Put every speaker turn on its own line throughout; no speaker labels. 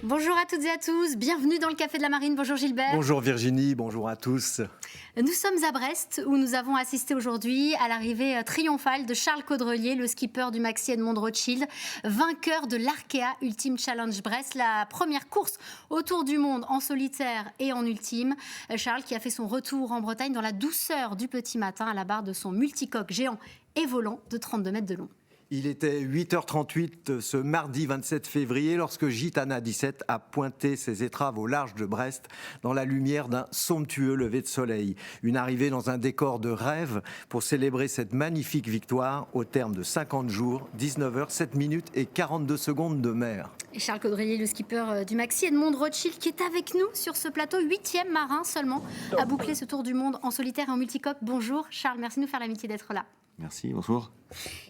Bonjour à toutes et à tous, bienvenue dans le Café de la Marine. Bonjour Gilbert.
Bonjour Virginie, bonjour à tous.
Nous sommes à Brest où nous avons assisté aujourd'hui à l'arrivée triomphale de Charles Caudrelier, le skipper du Maxi Edmond Rothschild, vainqueur de l'Arkea Ultimate Challenge Brest, la première course autour du monde en solitaire et en ultime. Charles qui a fait son retour en Bretagne dans la douceur du petit matin à la barre de son multicoque géant et volant de 32 mètres de long.
Il était 8h38 ce mardi 27 février lorsque Gitana 17 a pointé ses étraves au large de Brest dans la lumière d'un somptueux lever de soleil. Une arrivée dans un décor de rêve pour célébrer cette magnifique victoire au terme de 50 jours, 19h, 7 minutes et 42 secondes de mer.
Et Charles Caudrelier, le skipper du Maxi Edmond Rothschild, qui est avec nous sur ce plateau, 8e marin seulement, à boucler ce tour du monde en solitaire et en multicoque. Bonjour Charles, merci de nous faire l'amitié d'être là.
Merci, bonjour.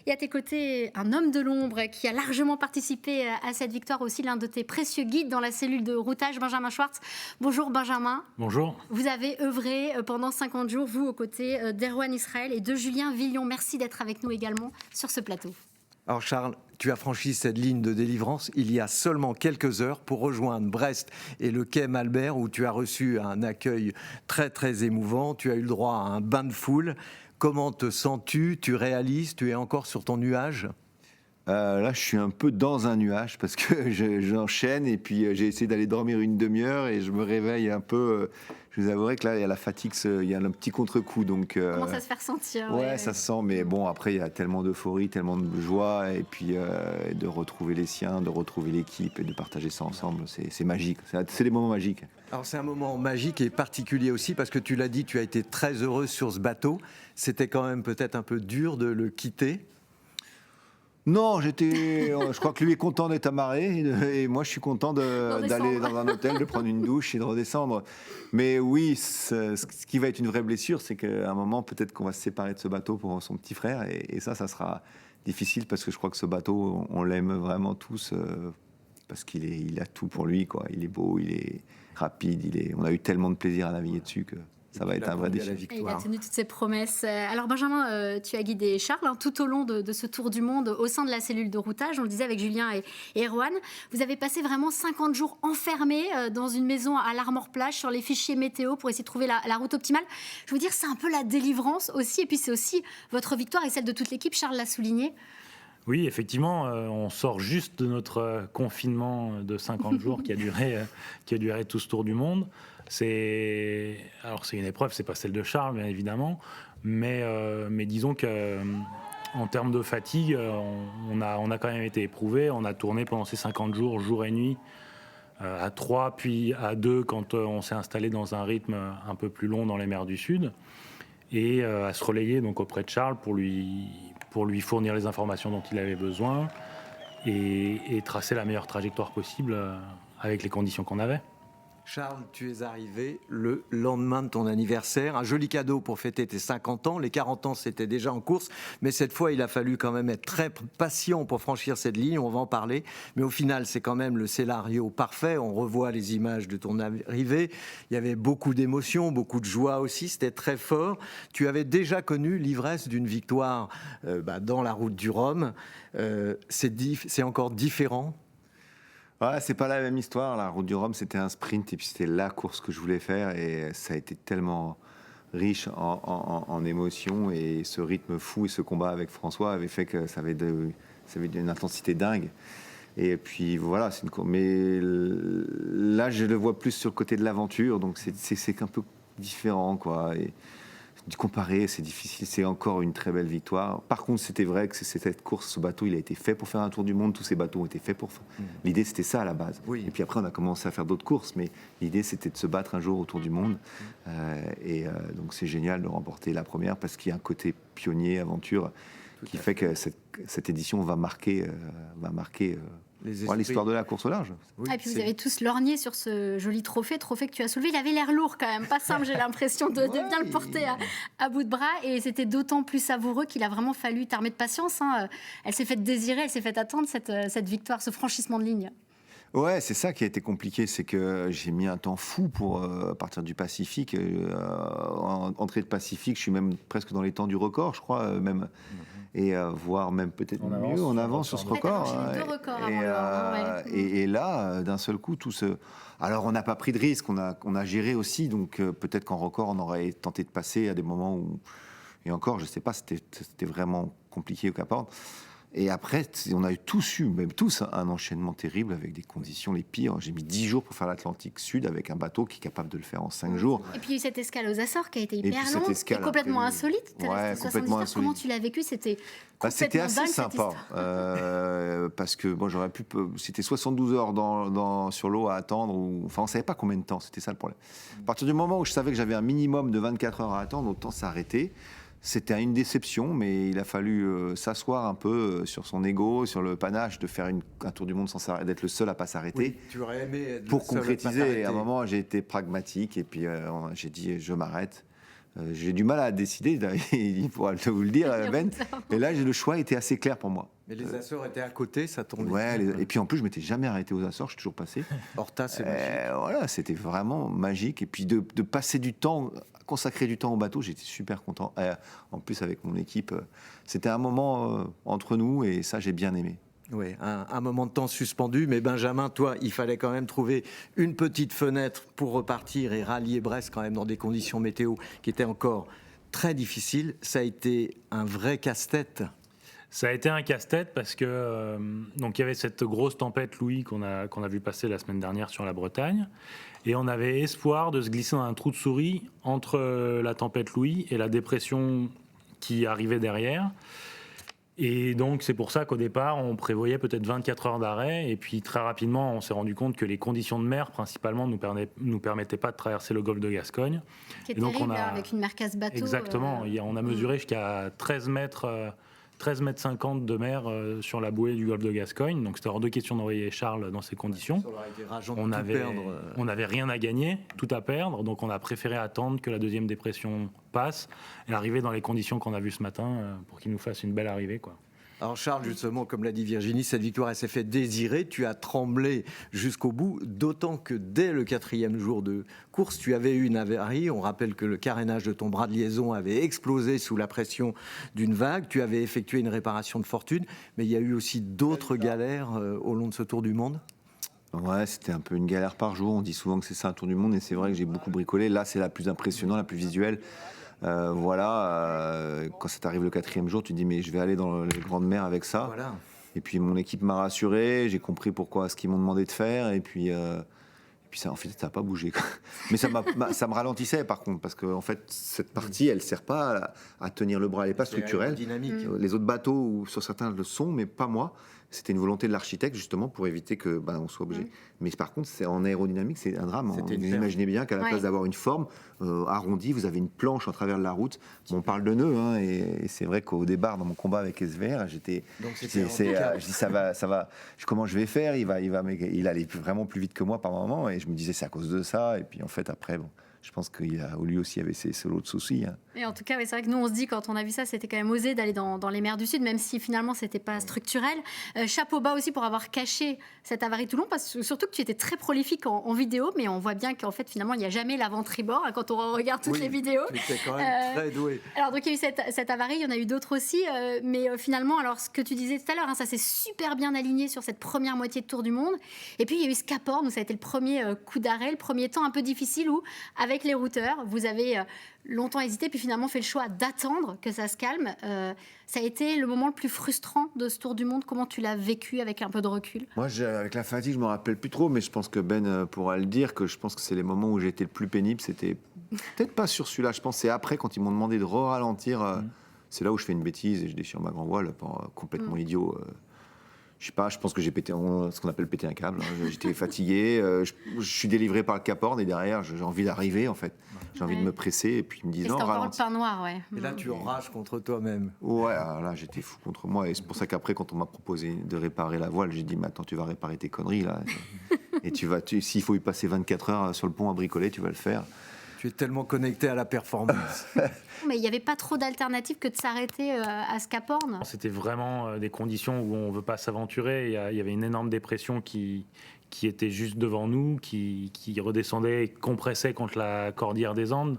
Et à tes côtés, un homme de l'ombre qui a largement participé à cette victoire, aussi l'un de tes précieux guides dans la cellule de routage, Benjamin Schwartz. Bonjour Benjamin.
Bonjour.
Vous avez œuvré pendant 50 jours, vous, aux côtés d'Erwan Israël et de Julien Villon. Merci d'être avec nous également sur ce plateau.
Alors Charles, tu as franchi cette ligne de délivrance il y a seulement quelques heures pour rejoindre Brest et le quai Malbert où tu as reçu un accueil très très émouvant. Tu as eu le droit à un bain de foule. Comment te sens-tu? Tu réalises? Tu es encore sur ton nuage?
Là, je suis un peu dans un nuage parce que j'enchaîne et puis j'ai essayé d'aller dormir une demi-heure et je me réveille un peu. Je vous avouerai que là, il y a la fatigue, il y a un petit contre-coup. Donc,
comment ça se fait ressentir?
Ouais, ça se sent, mais bon, après, il y a tellement d'euphorie, tellement de joie et puis de retrouver les siens, de retrouver l'équipe et de partager ça ensemble, c'est magique. C'est des moments magiques.
Alors c'est un moment magique et particulier aussi parce que tu l'as dit, tu as été très heureux sur ce bateau. C'était quand même peut-être un peu dur de le quitter.
Non, je crois que lui est content d'être amarré et moi je suis content d'aller dans un hôtel, de prendre une douche et de redescendre. Mais oui, ce qui va être une vraie blessure, c'est qu'à un moment peut-être qu'on va se séparer de ce bateau pour son petit frère et ça sera difficile parce que je crois que ce bateau, on l'aime vraiment tous parce qu'il a tout pour lui, quoi. Il est beau, il est rapide, on a eu tellement de plaisir à naviguer dessus que ça va être un vrai défi.
Et il a tenu toutes ses promesses. Alors Benjamin, tu as guidé Charles tout au long de ce tour du monde au sein de la cellule de routage. On le disait avec Julien et Erwan. Vous avez passé vraiment 50 jours enfermés dans une maison à l'Armor-Plage sur les fichiers météo pour essayer de trouver la route optimale. Je veux dire, c'est un peu la délivrance aussi. Et puis c'est aussi votre victoire et celle de toute l'équipe. Charles l'a souligné.
Oui, effectivement, on sort juste de notre confinement de 50 jours qui a duré tout ce tour du monde. C'est une épreuve, c'est pas celle de Charles, bien évidemment, mais disons que en termes de fatigue, on a quand même été éprouvé. On a tourné pendant ces 50 jours, jour et nuit, à 3 puis à 2 quand on s'est installé dans un rythme un peu plus long dans les mers du Sud, et à se relayer donc auprès de Charles pour lui fournir les informations dont il avait besoin et tracer la meilleure trajectoire possible avec les conditions qu'on avait.
Charles, tu es arrivé le lendemain de ton anniversaire. Un joli cadeau pour fêter tes 50 ans. Les 40 ans, c'était déjà en course. Mais cette fois, il a fallu quand même être très patient pour franchir cette ligne. On va en parler. Mais au final, c'est quand même le scénario parfait. On revoit les images de ton arrivée. Il y avait beaucoup d'émotions, beaucoup de joie aussi. C'était très fort. Tu avais déjà connu l'ivresse d'une victoire dans la route du Rhum. C'est encore différent.
Ouais, c'est pas la même histoire. La route du Rhum, c'était un sprint et puis c'était la course que je voulais faire et ça a été tellement riche en émotions et ce rythme fou et ce combat avec François avait fait que ça avait une intensité dingue. Et puis voilà, mais là, je le vois plus sur le côté de l'aventure, donc c'est un peu différent, quoi. Et comparer, c'est difficile, c'est encore une très belle victoire. Par contre, c'était vrai que cette course, ce bateau, il a été fait pour faire un tour du monde, tous ces bateaux ont été faits pour... L'idée, c'était ça à la base.
Oui.
Et puis après, on a commencé à faire d'autres courses, mais l'idée, c'était de se battre un jour autour du monde. Donc c'est génial de remporter la première, parce qu'il y a un côté pionnier, aventure, qui fait que cette édition va marquer l'histoire de la course au large.
Oui, et puis vous avez tous lorgné sur ce joli trophée que tu as soulevé. Il avait l'air lourd quand même, pas simple, j'ai l'impression de bien le porter à bout de bras. Et c'était d'autant plus savoureux qu'il a vraiment fallu t'armer de patience. Elle s'est faite désirer, elle s'est faite attendre, cette victoire, ce franchissement de ligne.
Ouais, c'est ça qui a été compliqué, c'est que j'ai mis un temps fou pour partir du Pacifique. Entrée de Pacifique, je suis même presque dans les temps du record, je crois, même. et voire même peut-être
On
mieux en avance sur ce record.
T'as enchaîné 2 records
Et,
avant l'heure, ouais.
et là, d'un seul coup, tout se... Alors, on n'a pas pris de risque, on a géré aussi, donc peut-être qu'en record, on aurait tenté de passer à des moments où... Et encore, je ne sais pas, c'était vraiment compliqué au Cap Horn. Et après, on a tous eu, même tous, un enchaînement terrible avec des conditions les pires. J'ai mis 10 jours pour faire l'Atlantique Sud avec un bateau qui est capable de le faire en 5 jours.
Et puis il y a eu cette escale aux Açores qui a été
puis
hyper
cette
longue
escale
et complètement
après,
insolite. T'es
ouais,
resté 70
complètement
heures.
insolite.
Comment tu l'as vécu? C'était
C'était
complètement
assez
dingue, cette
sympa
histoire.
parce que bon, j'aurais pu. C'était 72 heures sur l'eau à attendre. Enfin, on savait pas combien de temps. C'était ça le problème. À partir du moment où je savais que j'avais un minimum de 24 heures à attendre, autant s'arrêter. C'était une déception, mais il a fallu s'asseoir un peu sur son ego, sur le panache de faire un tour du monde sans s'arrêter, d'être le seul à pas s'arrêter.
Oui, tu aurais aimé être
Pour
le seul à pas
concrétiser.
t'arrêter.
À un moment, j'ai été pragmatique et puis j'ai dit je m'arrête. J'ai du mal à décider, il pourra vous le dire, Ben. Et là, le choix était assez clair pour moi.
Mais les Açores étaient à côté, ça tombait.
Ouais, et puis en plus, je m'étais jamais arrêté aux Açores, je suis toujours passé.
Horta, c'est magique.
Voilà, c'était vraiment magique. Et puis de passer du temps, consacrer du temps au bateau, j'étais super content. En plus, avec mon équipe, c'était un moment entre nous et ça, j'ai bien aimé.
Oui, un moment de temps suspendu, mais Benjamin, toi, il fallait quand même trouver une petite fenêtre pour repartir et rallier Brest quand même dans des conditions météo qui étaient encore très difficiles. Ça a été un vrai casse-tête.
Ça a été un casse-tête parce que donc il y avait cette grosse tempête Louis qu'on a vu passer la semaine dernière sur la Bretagne, et on avait espoir de se glisser dans un trou de souris entre la tempête Louis et la dépression qui arrivait derrière. Et donc c'est pour ça qu'au départ on prévoyait peut-être 24 heures d'arrêt, et puis très rapidement on s'est rendu compte que les conditions de mer principalement nous permettaient pas de traverser le golfe de Gascogne.
Qui est
Et donc,
terrible, avec une mer casse-bateau.
Exactement, on a mesuré jusqu'à 13 mètres 50 de mer sur la bouée du golfe de Gascogne, donc c'était hors de question d'envoyer Charles dans ces conditions.
Ça aurait été rageant de
On
tout
avait,
perdre.
on n'avait rien à gagner, tout à perdre, donc on a préféré attendre que la deuxième dépression passe et arriver dans les conditions qu'on a vues ce matin pour qu'il nous fasse une belle arrivée, quoi.
Alors Charles, justement, comme l'a dit Virginie, cette victoire, elle s'est fait désirer. Tu as tremblé jusqu'au bout, d'autant que dès le 4e jour de course, tu avais eu une avarie. On rappelle que le carénage de ton bras de liaison avait explosé sous la pression d'une vague. Tu avais effectué une réparation de fortune, mais il y a eu aussi d'autres galères au long de ce Tour du Monde.
Ouais, c'était un peu une galère par jour. On dit souvent que c'est ça un tour du monde, et c'est vrai que j'ai beaucoup bricolé. Là, c'est la plus impressionnante, la plus visuelle. Quand ça t'arrive le 4e jour, tu te dis mais je vais aller dans les grandes mers avec ça.
Voilà.
Et puis mon équipe m'a rassuré, j'ai compris pourquoi ce qu'ils m'ont demandé de faire, et puis ça, en fait, ça n'a pas bougé, quoi. Mais ça me ralentissait par contre, parce que en fait, cette partie, elle sert pas à tenir le bras, elle n'est pas structurelle.
Dynamique.
Les autres bateaux, ou sur certains le sont, mais pas moi. C'était une volonté de l'architecte justement pour éviter que on soit obligé. Mais par contre, c'est en aérodynamique, c'est un drame. Vous imaginez bien qu'à la place d'avoir une forme arrondie, vous avez une planche en travers de la route. Bon, on parle de nœuds, hein, et c'est vrai qu'au départ, dans mon combat avec SVR, je dis ça va. Comment je vais faire? Il allait vraiment plus vite que moi par moment, et je me disais c'est à cause de ça. Et puis en fait après, bon. Je pense qu'il a lui aussi avait ses lots de soucis. Hein.
Et en tout cas, c'est vrai que nous, on se dit, quand on a vu ça, c'était quand même osé d'aller dans les mers du Sud, même si finalement, c'était pas structurel. Chapeau bas aussi pour avoir caché cette avarie tout long, parce que surtout que tu étais très prolifique en vidéo, mais on voit bien qu'en fait, finalement, il n'y a jamais l'avant-tribord hein, quand on regarde toutes les vidéos.
Tu étais quand même très doué.
Alors, donc, il y a eu cette avarie, il y en a eu d'autres aussi, mais finalement, alors, ce que tu disais tout à l'heure, hein, ça s'est super bien aligné sur cette première moitié de Tour du Monde. Et puis, il y a eu ce Cap Horn, où ça a été le premier coup d'arrêt, le premier temps un peu difficile, où, avec les routeurs, vous avez longtemps hésité, puis finalement fait le choix d'attendre que ça se calme. Ça a été le moment le plus frustrant de ce Tour du Monde. Comment tu l'as vécu avec un peu de recul?
Moi, avec la fatigue, je me rappelle plus trop, mais je pense que Ben pourra le dire, que je pense que c'est les moments où j'ai été le plus pénible. C'était peut-être pas sur celui-là, je pense que c'est après, quand ils m'ont demandé de ralentir. C'est là où je fais une bêtise et je déchire ma grand voile, complètement idiot. Je sais pas, je pense que j'ai pété ce qu'on appelle péter un câble. Hein. J'étais fatigué, je suis délivré par le Cap Horn, et derrière, j'ai envie d'arriver, en fait. J'ai envie de me presser, et puis ils me disent non,
encore le
ralentis.
pain noir, ouais.
Et là, tu enrages contre toi-même.
Ouais, alors là, j'étais fou contre moi, et c'est pour ça qu'après, quand on m'a proposé de réparer la voile, j'ai dit, mais attends, tu vas réparer tes conneries, là. Et s'il faut y passer 24 heures sur le pont à bricoler, tu vas le faire.
Tu es tellement connecté à la performance.
Mais il n'y avait pas trop d'alternatives que de s'arrêter à ce Cap Horn.
C'était vraiment des conditions où on ne veut pas s'aventurer. Il y avait une énorme dépression qui était juste devant nous, qui redescendait et compressait contre la cordillère des Andes.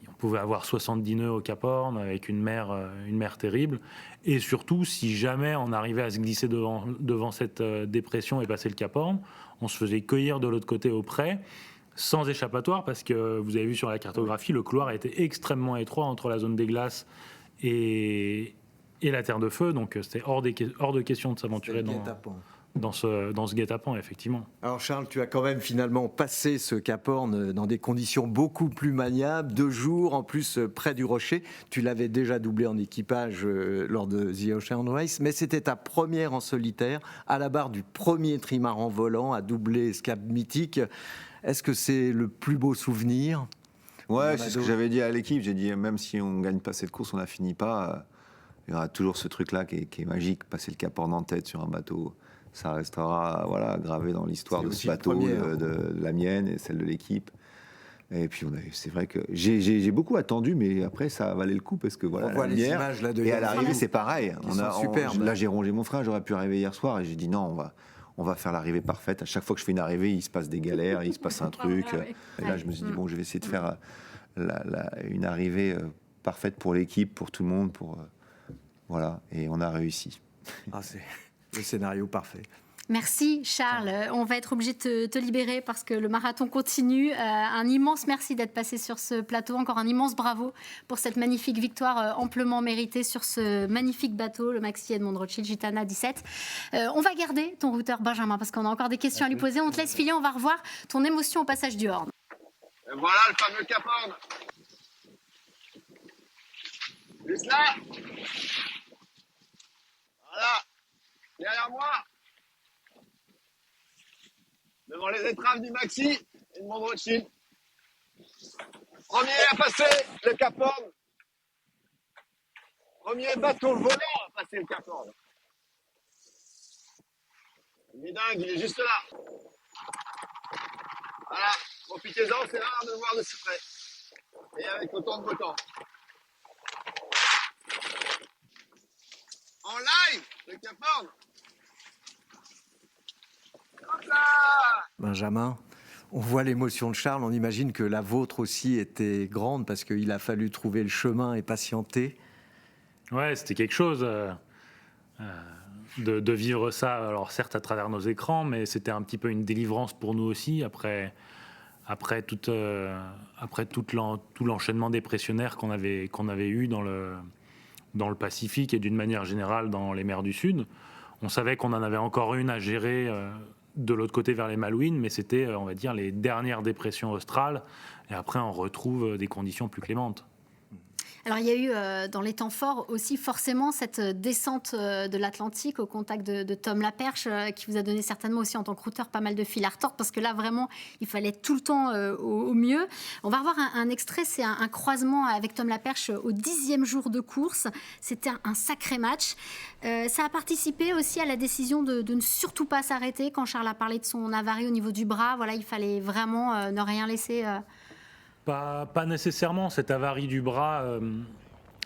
on pouvait avoir 70 nœuds au Cap Horn avec une mer terrible. Et surtout, si jamais on arrivait à se glisser devant cette dépression et passer le Cap Horn, on se faisait cueillir de l'autre côté au près, sans échappatoire, parce que vous avez vu sur la cartographie, le couloir était extrêmement étroit entre la zone des glaces et la terre de feu. Donc c'était hors de question de s'aventurer dans ce guet-apens, effectivement.
Alors Charles, tu as quand même finalement passé ce Cap Horn dans des conditions beaucoup plus maniables, 2 jours en plus près du rocher. Tu l'avais déjà doublé en équipage lors de The Ocean Race, mais c'était ta première en solitaire, à la barre du premier trimaran volant à doubler ce cap mythique. Est-ce que c'est le plus beau souvenir ?
Ouais, c'est ce que j'avais dit à l'équipe. J'ai dit, même si on ne gagne pas cette course, on la finit pas, il y aura toujours ce truc-là qui est magique, passer le Cap Horn en tête sur un bateau. Ça restera gravé dans l'histoire de ce bateau, de la mienne et celle de l'équipe. Et puis c'est vrai que j'ai beaucoup attendu, mais après ça valait le coup parce que
on voit les images là de
et à l'arrivée c'est pareil.
Là
j'ai rongé mon frein, j'aurais pu arriver hier soir et j'ai dit non, on va faire l'arrivée parfaite. À chaque fois que je fais une arrivée, il se passe des galères, il se passe un truc. Et là je me suis dit bon, je vais essayer de faire une arrivée parfaite pour l'équipe, pour tout le monde, voilà. Et on a réussi.
C'est le scénario parfait.
Merci Charles, on va être obligé de te libérer parce que le marathon continue. Un immense merci d'être passé sur ce plateau, encore un immense bravo pour cette magnifique victoire amplement méritée sur ce magnifique bateau, le Maxi Edmond Rothschild Gitana 17. On va garder ton routeur Benjamin parce qu'on a encore des questions à lui poser. On te laisse filer, on va revoir ton émotion au passage du Horn.
Voilà le fameux Cap Horn. Juste là. Voilà. Derrière moi. Devant les étraves du Maxi Edmond Rothschild. Premier à passer le Cap Horn. Premier bateau volant à passer le Cap Horn. Il est dingue, il est juste là. Voilà, profitez-en, c'est rare de le voir de si près. Et avec autant de beau temps. En live, le Cap Horn. Hop là!
Benjamin, on voit l'émotion de Charles, on imagine que la vôtre aussi était grande parce qu'il a fallu trouver le chemin et patienter.
Ouais, c'était quelque chose de vivre ça, alors certes à travers nos écrans, mais c'était un petit peu une délivrance pour nous aussi, après tout l'enchaînement dépressionnaire qu'on avait eu dans le Pacifique et d'une manière générale dans les mers du Sud. On savait qu'on en avait encore une à gérer de l'autre côté vers les Malouines, mais c'était, on va dire, les dernières dépressions australes. Et après, on retrouve des conditions plus clémentes.
Alors il y a eu dans les temps forts aussi forcément cette descente de l'Atlantique au contact de Tom Laperche qui vous a donné certainement aussi en tant que routeur pas mal de fil à retordre parce que là vraiment il fallait être tout le temps au mieux. On va revoir un extrait, c'est un croisement avec Tom Laperche au 10e jour de course. C'était un sacré match. Ça a participé aussi à la décision de ne surtout pas s'arrêter quand Charles a parlé de son avarie au niveau du bras. Voilà, il fallait vraiment ne rien laisser...
Pas nécessairement. Cette avarie du bras,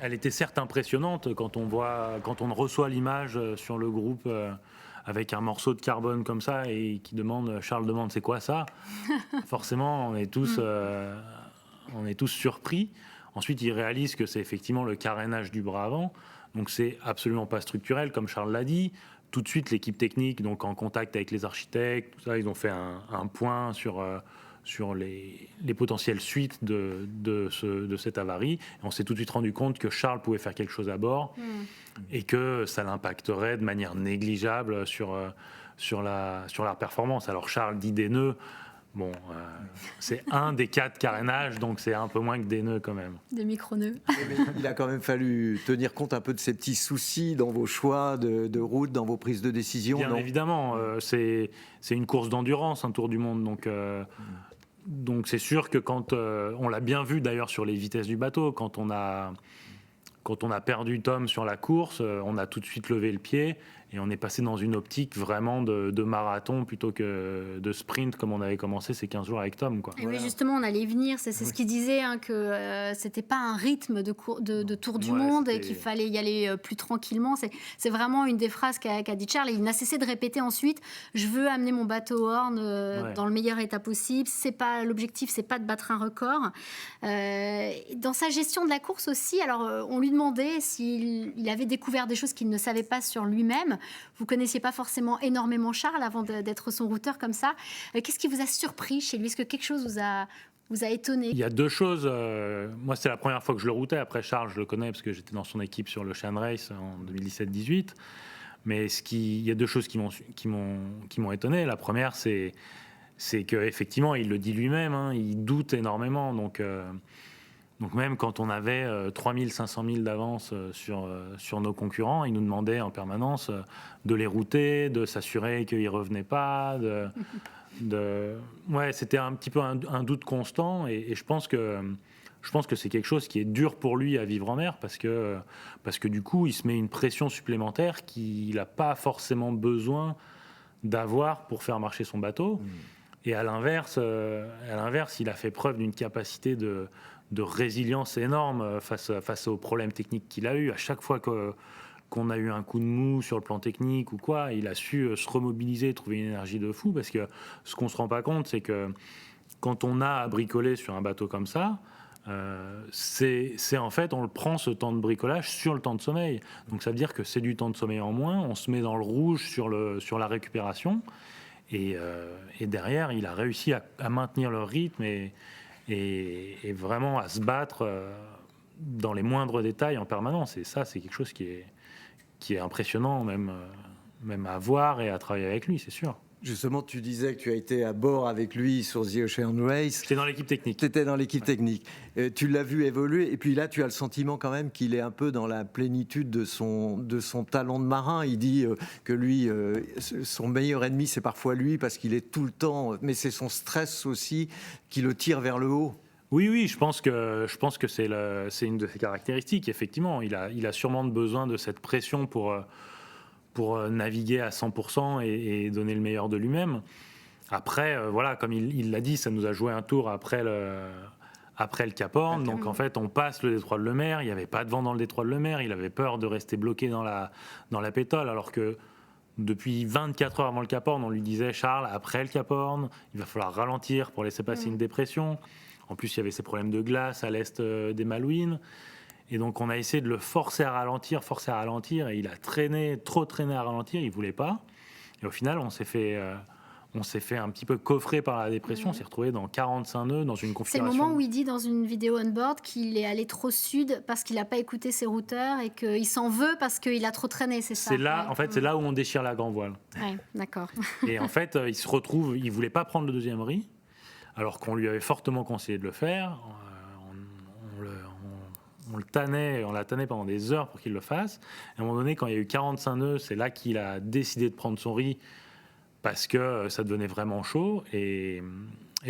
elle était certes impressionnante quand on reçoit l'image sur le groupe avec un morceau de carbone comme ça et Charles demande c'est quoi ça. Forcément, on est tous surpris. Ensuite, il réalise que c'est effectivement le carénage du bras avant. Donc c'est absolument pas structurel, comme Charles l'a dit. Tout de suite, l'équipe technique, donc en contact avec les architectes, tout ça, ils ont fait un point sur les potentielles suites de cette avarie. Et on s'est tout de suite rendu compte que Charles pouvait faire quelque chose à bord et que ça l'impacterait de manière négligeable sur leur performance. Alors Charles dit des nœuds. Bon, c'est un des 4 carénages, donc c'est un peu moins que des nœuds quand même.
Des micro-nœuds.
Mais il a quand même fallu tenir compte un peu de ces petits soucis dans vos choix de route, dans vos prises de décision.
Bien évidemment, c'est une course d'endurance, un tour du monde. Donc c'est sûr que quand on l'a bien vu d'ailleurs sur les vitesses du bateau, quand on a perdu Tom sur la course, on a tout de suite levé le pied Et on est passé dans une optique vraiment de marathon plutôt que de sprint comme on avait commencé ces 15 jours avec Tom, quoi.
Et oui, justement, on allait y venir. C'est ce qu'il disait, hein, que c'était pas un rythme de tour du
Ouais,
monde et
c'était-
qu'il fallait y aller plus tranquillement. C'est vraiment une des phrases qu'a dit Charles. Et il n'a cessé de répéter ensuite, je veux amener mon bateau Horn
Ouais.
dans le meilleur état possible. C'est pas l'objectif, c'est pas de battre un record. Dans sa gestion de la course aussi, alors on lui demandait s'il avait découvert des choses qu'il ne savait pas sur lui-même. Vous connaissiez pas forcément énormément Charles avant d'être son routeur comme ça. Qu'est-ce qui vous a surpris chez lui? Est-ce que quelque chose vous a étonné?
Il y a deux choses. Moi, c'est la première fois que je le routais. Après, Charles, je le connais parce que j'étais dans son équipe sur l'Ocean Race en 2017-18. Mais il y a deux choses qui m'ont étonné. La première, c'est qu'effectivement, il le dit lui-même, hein, il doute énormément. Donc même quand on avait 3500 000 d'avance sur nos concurrents, il nous demandait en permanence de les router, de s'assurer qu'ils ne revenaient pas. Ouais, c'était un petit peu un doute constant. Et je pense que c'est quelque chose qui est dur pour lui à vivre en mer parce que du coup, il se met une pression supplémentaire qu'il n'a pas forcément besoin d'avoir pour faire marcher son bateau. Et à l'inverse, il a fait preuve d'une capacité de résilience énorme face aux problèmes techniques qu'il a eu. À chaque fois qu'on a eu un coup de mou sur le plan technique ou quoi, il a su se remobiliser, trouver une énergie de fou. Parce que ce qu'on ne se rend pas compte, c'est que quand on a à bricoler sur un bateau comme ça, c'est en fait, on le prend ce temps de bricolage sur le temps de sommeil. Donc ça veut dire que c'est du temps de sommeil en moins, on se met dans le rouge sur la récupération. Et derrière, il a réussi à maintenir le rythme et vraiment à se battre dans les moindres détails en permanence. Et ça, c'est quelque chose qui est impressionnant, même à voir et à travailler avec lui, c'est sûr.
Justement, tu disais que tu as été à bord avec lui sur The Ocean Race.
J'étais dans l'équipe technique.
Tu étais dans l'équipe technique. Tu l'as vu évoluer. Et puis là, tu as le sentiment quand même qu'il est un peu dans la plénitude de son talent de marin. Il dit que lui, son meilleur ennemi, c'est parfois lui parce qu'il est tout le temps... Mais c'est son stress aussi qui le tire vers le haut.
Oui, je pense que c'est une de ses caractéristiques. Effectivement, il a sûrement besoin de cette pression pour naviguer à 100% et donner le meilleur de lui-même. Après, voilà, comme il l'a dit, ça nous a joué un tour après le Cap Horn. Donc en fait, on passe le détroit de Lemaire. Il n'y avait pas de vent dans le détroit de Lemaire. Il avait peur de rester bloqué dans la pétole, alors que depuis 24 heures avant le Cap Horn, on lui disait, Charles, après le Cap Horn, il va falloir ralentir pour laisser passer une dépression. En plus, il y avait ces problèmes de glace à l'est des Malouines. Et donc, on a essayé de le forcer à ralentir. Et il a trop traîné à ralentir. Il ne voulait pas. Et au final, on s'est fait un petit peu coffrer par la dépression. On s'est retrouvé dans 45 nœuds, dans une configuration.
C'est le moment où il dit dans une vidéo on-board qu'il est allé trop sud parce qu'il n'a pas écouté ses routeurs et qu'il s'en veut parce qu'il a trop traîné, c'est ça?
C'est là, en fait, c'est là où on déchire la grand voile.
Ouais, d'accord.
Et en fait, il se retrouve, il ne voulait pas prendre le deuxième riz, alors qu'on lui avait fortement conseillé de le faire. On l'a tanné pendant des heures pour qu'il le fasse. Et à un moment donné, quand il y a eu 45 nœuds, c'est là qu'il a décidé de prendre son riz parce que ça devenait vraiment chaud. Et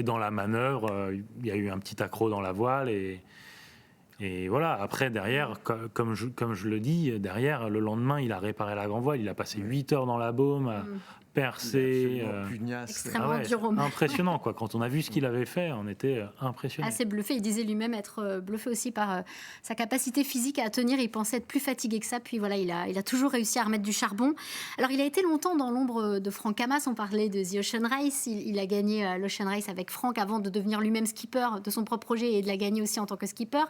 dans la manœuvre, il y a eu un petit accroc dans la voile. Et voilà, après, derrière, comme je le dis, derrière, le lendemain, il a réparé la grand voile. Il a passé 8 heures dans la baume, à percer.
Extrêmement dur au mal.
Impressionnant, quoi. Quand on a vu ce qu'il avait fait, on était impressionnés.
Assez bluffé. Il disait lui-même être bluffé aussi par sa capacité physique à tenir. Il pensait être plus fatigué que ça. Puis voilà, il a toujours réussi à remettre du charbon. Alors, il a été longtemps dans l'ombre de Franck Hamas. On parlait de The Ocean Race. Il a gagné l'Ocean Race avec Franck avant de devenir lui-même skipper de son propre projet et de la gagner aussi en tant que skipper.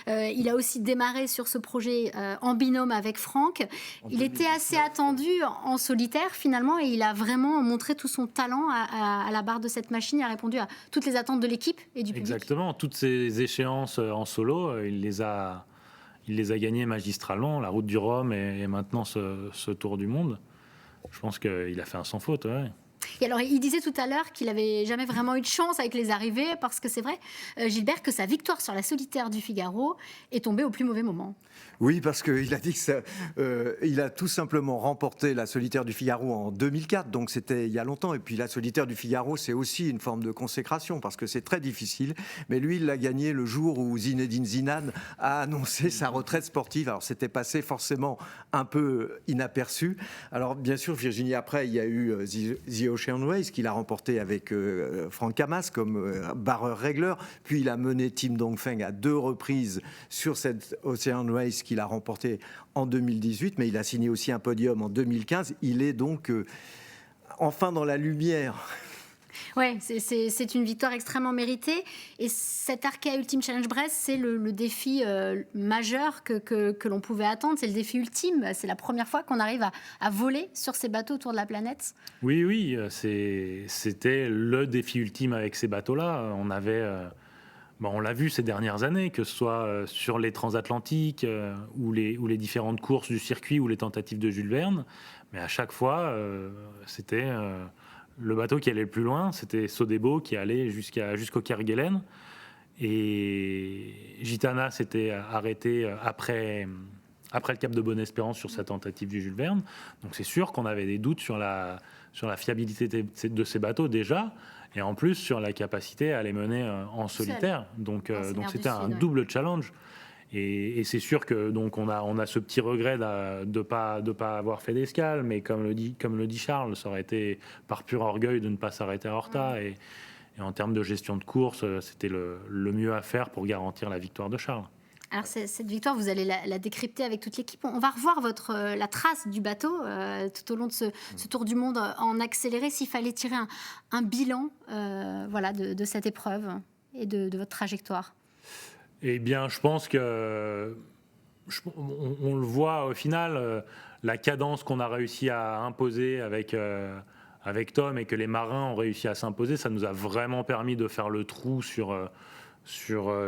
Il a aussi démarré sur ce projet en binôme avec Franck. Il était assez attendu en solitaire finalement et il a vraiment montré tout son talent à la barre de cette machine. Il a répondu à toutes les attentes de l'équipe et du public.
Exactement. Toutes ces échéances en solo, il les a gagnées magistralement. La route du Rhum et maintenant ce Tour du Monde. Je pense qu'il a fait un sans faute. Ouais.
Et alors, il disait tout à l'heure qu'il n'avait jamais vraiment eu de chance avec les arrivées, parce que c'est vrai, Gilbert, que sa victoire sur la solitaire du Figaro est tombée au plus mauvais moment.
Oui, parce qu'il a dit il a tout simplement remporté la solitaire du Figaro en 2004, donc c'était il y a longtemps. Et puis la solitaire du Figaro, c'est aussi une forme de consécration, parce que c'est très difficile. Mais lui, il l'a gagné le jour où Zinedine Zidane a annoncé sa retraite sportive. Alors c'était passé forcément un peu inaperçu. Alors bien sûr, Virginie, après, il y a eu The Ocean Race qu'il a remporté avec Franck Hamas comme barreur-régleur. Puis il a mené Tim Dongfeng à 2 reprises sur cette Ocean Race qu'il a remporté en 2018, mais il a signé aussi un podium en 2015. Il est donc enfin dans la lumière.
Oui, c'est une victoire extrêmement méritée. Et cet Arkea Ultimate Challenge Brest, c'est le défi majeur que l'on pouvait attendre. C'est le défi ultime. C'est la première fois qu'on arrive à voler sur ces bateaux autour de la planète.
Oui, c'était le défi ultime avec ces bateaux-là. On avait... on l'a vu ces dernières années, que ce soit sur les transatlantiques ou les différentes courses du circuit ou les tentatives de Jules Verne. Mais à chaque fois, c'était le bateau qui allait le plus loin. C'était Sodebo qui allait jusqu'au Kerguelen. Et Gitana s'était arrêté après le Cap de Bonne-Espérance sur sa tentative du Jules Verne. Donc c'est sûr qu'on avait des doutes sur la fiabilité de ces bateaux déjà. Et en plus, sur la capacité à les mener en solitaire. Donc c'était un double challenge. Et c'est sûr que donc on a ce petit regret de pas avoir fait d'escale, mais comme le dit Charles, ça aurait été par pur orgueil de ne pas s'arrêter à Horta. Et en termes de gestion de course, c'était le mieux à faire pour garantir la victoire de Charles.
Alors cette victoire, vous allez la décrypter avec toute l'équipe. On va revoir la trace du bateau tout au long de ce tour du monde en accéléré. S'il fallait tirer un bilan de cette épreuve et de votre trajectoire.
Eh bien, je pense que on le voit au final, la cadence qu'on a réussi à imposer avec Tom et que les marins ont réussi à s'imposer, ça nous a vraiment permis de faire le trou sur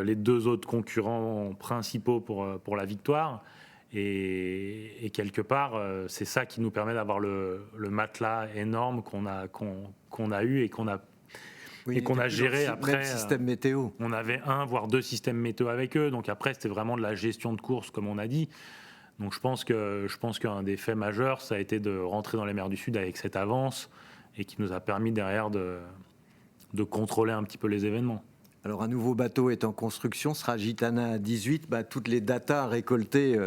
les 2 autres concurrents principaux pour la victoire. Et quelque part, c'est ça qui nous permet d'avoir le matelas énorme qu'on a eu et qu'on a géré après.
Même système météo.
On avait 1 voire 2 systèmes météo avec eux. Donc après, c'était vraiment de la gestion de course, comme on a dit. Donc je pense qu'un des faits majeurs, ça a été de rentrer dans les mers du Sud avec cette avance et qui nous a permis derrière de contrôler un petit peu les événements.
Alors un nouveau bateau est en construction, sera Gitana 18. Toutes les datas récoltées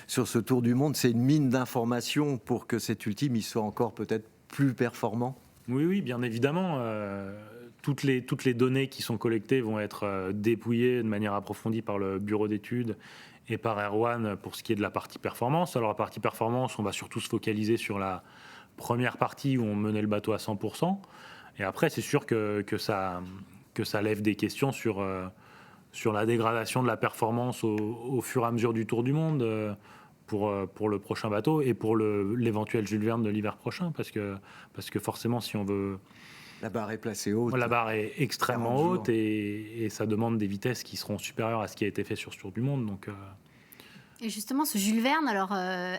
sur ce tour du monde, c'est une mine d'informations pour que cet ultime il soit encore peut-être plus performant.
Oui, bien évidemment. Toutes les données qui sont collectées vont être dépouillées de manière approfondie par le bureau d'études et par Erwan pour ce qui est de la partie performance. Alors la partie performance, on va surtout se focaliser sur la première partie où on menait le bateau à 100%. Et après, c'est sûr que ça lève des questions sur la dégradation de la performance au fur et à mesure du Tour du Monde pour le prochain bateau et pour l'éventuel Jules Verne de l'hiver prochain. Parce que forcément, si on veut...
La barre est placée haute.
La barre est extrêmement haute et ça demande des vitesses qui seront supérieures à ce qui a été fait sur ce Tour du Monde. Donc...
Et justement, ce Jules Verne, alors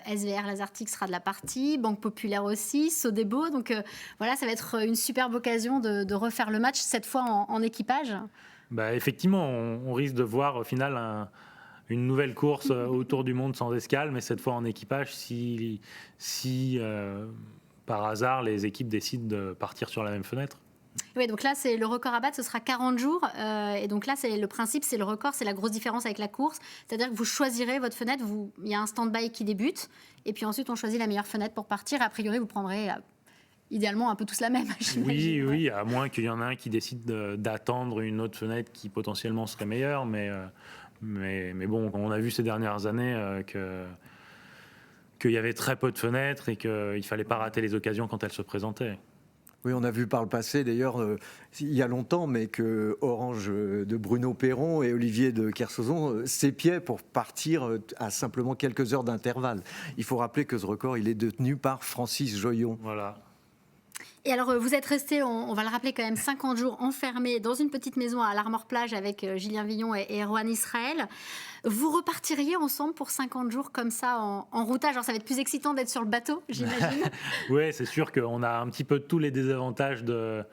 SVR Lazartic sera de la partie, Banque Populaire aussi, Sodebo. Donc ça va être une superbe occasion de refaire le match, cette fois en équipage.
Effectivement, on risque de voir au final une nouvelle course autour du monde sans escale, mais cette fois en équipage si par hasard les équipes décident de partir sur la même fenêtre.
Oui, donc là, c'est le record à battre, ce sera 40 jours. Et donc là, c'est le principe, c'est le record, c'est la grosse différence avec la course. C'est-à-dire que vous choisirez votre fenêtre, il y a un stand-by qui débute, et puis ensuite, on choisit la meilleure fenêtre pour partir. A priori, vous prendrez idéalement un peu tous la même, j'imagine.
Oui, à moins qu'il y en ait un qui décide d'attendre une autre fenêtre qui potentiellement serait meilleure. Mais bon, on a vu ces dernières années qu'il y avait très peu de fenêtres et qu'il ne fallait pas rater les occasions quand elles se présentaient.
Oui, on a vu par le passé, d'ailleurs, il y a longtemps, mais que Orange de Bruno Perron et Olivier de Kersauzon s'épiaient pour partir à simplement quelques heures d'intervalle. Il faut rappeler que ce record, il est détenu par Francis Joyon.
Voilà.
Et alors, vous êtes resté, on va le rappeler quand même, 50 jours enfermés dans une petite maison à l'Armor-Plage avec Julien Villon et Erwan Israël. Vous repartiriez ensemble pour 50 jours comme ça en routage? Alors, ça va être plus excitant d'être sur le bateau, j'imagine.
Oui, c'est sûr qu'on a un petit peu tous les désavantages de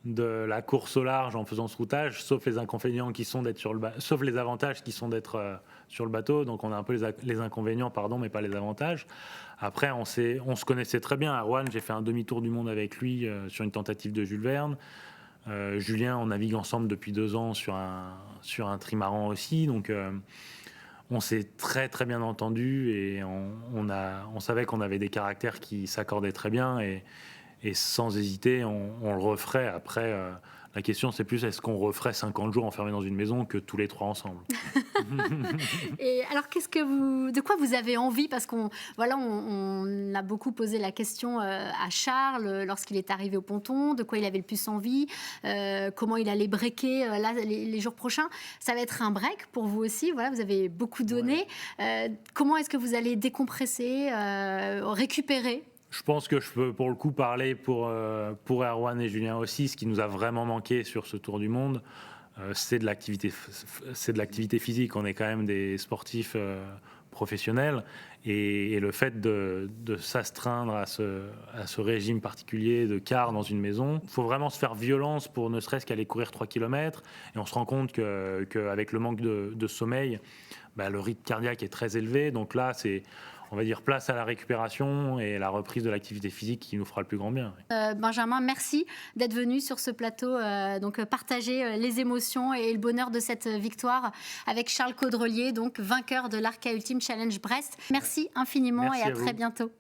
la course au large en faisant ce routage, sauf les inconvénients qui sont d'être sur le sauf les avantages qui sont d'être sur le bateau. Donc on a un peu les inconvénients, mais pas les avantages. Après, on se connaissait très bien. Erwan, j'ai fait un demi-tour du monde avec lui sur une tentative de Jules Verne. Julien, on navigue ensemble depuis 2 ans sur un trimaran aussi. Donc on s'est très très bien entendu et on savait qu'on avait des caractères qui s'accordaient très bien et sans hésiter, on le referait. Après, la question, c'est plus est-ce qu'on referait 50 jours enfermés dans une maison que tous les 3 ensemble.
Et alors, de quoi vous avez envie? Parce qu'on a beaucoup posé la question à Charles lorsqu'il est arrivé au ponton, de quoi il avait le plus envie, comment il allait breaker là, les jours prochains. Ça va être un break pour vous aussi, voilà, vous avez beaucoup donné. Ouais. Comment est-ce que vous allez décompresser, récupérer?
Je pense que je peux pour le coup parler pour Erwan et Julien aussi. Ce qui nous a vraiment manqué sur ce tour du monde, c'est de l'activité physique. On est quand même des sportifs professionnels et le fait de s'astreindre à ce régime particulier de quart dans une maison, il faut vraiment se faire violence pour ne serait-ce qu'aller courir 3 km. Et on se rend compte qu'avec le manque de sommeil, le rythme cardiaque est très élevé. Donc là, c'est, on va dire, place à la récupération et la reprise de l'activité physique qui nous fera le plus grand bien.
Benjamin, merci d'être venu sur ce plateau, donc partager les émotions et le bonheur de cette victoire avec Charles Caudrelier, donc vainqueur de l'Arca Ultime Challenge Brest. Merci infiniment. Merci et à très bientôt.